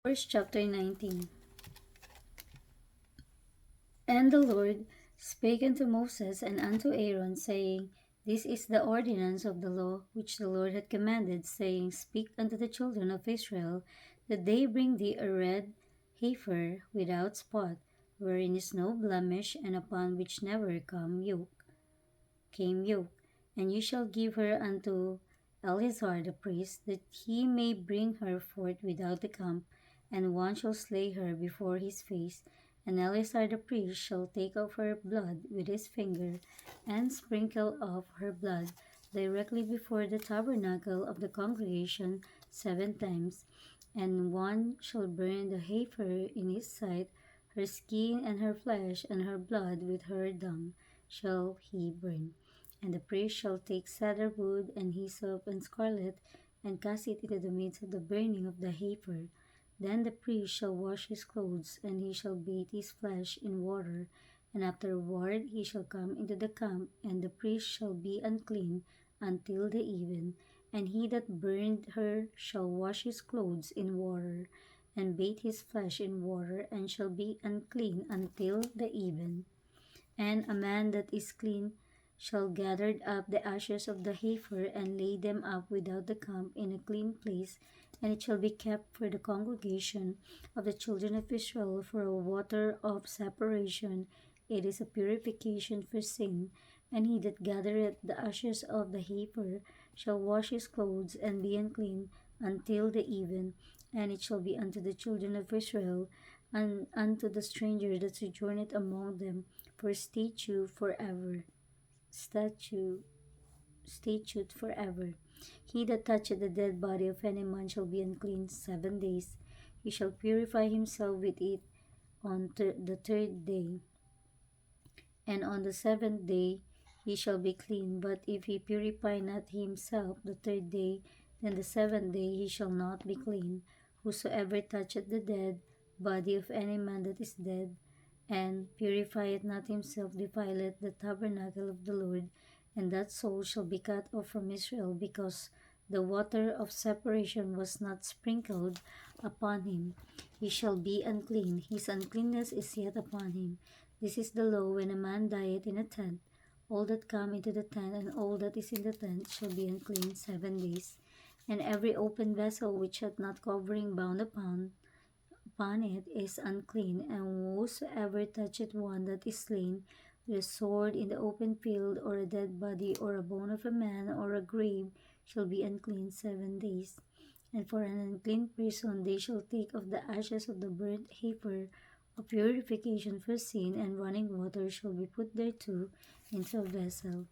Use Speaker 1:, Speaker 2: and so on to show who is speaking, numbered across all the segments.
Speaker 1: Verse chapter 19. And the Lord spake unto Moses and unto Aaron, saying, This is the ordinance of the law which the Lord had commanded, saying, Speak unto the children of Israel, that they bring thee a red heifer without spot, wherein is no blemish, and upon which never came yoke. And you shall give her unto Eleazar the priest, that he may bring her forth without the camp, and one shall slay her before his face. And Eleazar the priest shall take of her blood with his finger, and sprinkle of her blood directly before the tabernacle of the congregation 7 times. And one shall burn the heifer in his sight, her skin and her flesh and her blood with her dung shall he burn. And the priest shall take cedar wood and hyssop and scarlet, and cast it into the midst of the burning of the heifer. Then the priest shall wash his clothes, and he shall bathe his flesh in water, and afterward he shall come into the camp, and the priest shall be unclean until the even. And he that burned her shall wash his clothes in water, and bathe his flesh in water, and shall be unclean until the even. And a man that is clean shall gather up the ashes of the heifer, and lay them up without the camp in a clean place, and it shall be kept for the congregation of the children of Israel for a water of separation. It is a purification for sin. And he that gathereth the ashes of the heifer shall wash his clothes, and be unclean until the even. And it shall be unto the children of Israel, and unto the stranger that sojourneth among them, for statute forever. He that toucheth the dead body of any man shall be unclean 7 days. He shall purify himself with it on the third day, and on the seventh day he shall be clean. But if he purify not himself the third day, then the seventh day he shall not be clean. Whosoever toucheth the dead body of any man that is dead, and purifieth not himself, defileth the tabernacle of the Lord, and that soul shall be cut off from Israel, because the water of separation was not sprinkled upon him. He shall be unclean, his uncleanness is yet upon him. This is the law when a man dieth in a tent. All that come into the tent and all that is in the tent shall be unclean 7 days. And every open vessel which hath not covering bound upon it is unclean, and whosoever toucheth one that is slain with a sword in the open field, or a dead body, or a bone of a man, or a grave, shall be unclean 7 days. And for an unclean person they shall take of the ashes of the burnt heifer of purification for sin, and running water shall be put thereto into a vessel.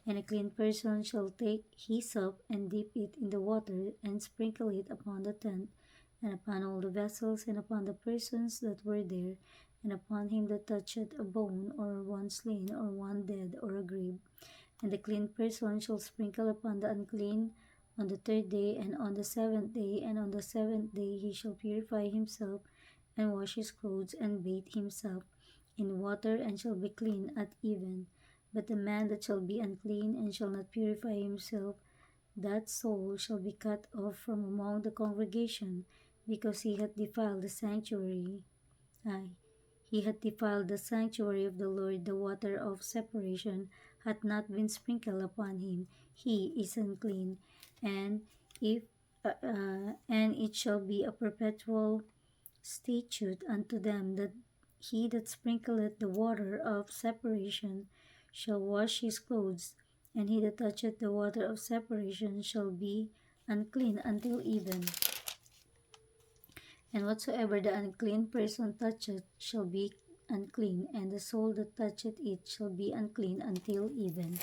Speaker 1: And a clean person shall take hyssop, and dip it in the water, and sprinkle it upon the tent, and upon all the vessels, and upon the persons that were there, and upon him that toucheth a bone, or one slain, or one dead, or a grave. And the clean person shall sprinkle upon the unclean on the third day, and on the seventh day, and on the seventh day he shall purify himself, and wash his clothes, and bathe himself in water, and shall be clean at even. But the man that shall be unclean, and shall not purify himself, that soul shall be cut off from among the congregation, because he hath defiled the sanctuary. Aye, he hath defiled the sanctuary of the Lord. The water of separation hath not been sprinkled upon him. He is unclean. And if and it shall be a perpetual statute unto them, that he that sprinkleth the water of separation shall wash his clothes, and he that toucheth the water of separation shall be unclean until even. And whatsoever the unclean person toucheth shall be unclean, and the soul that toucheth it shall be unclean until even.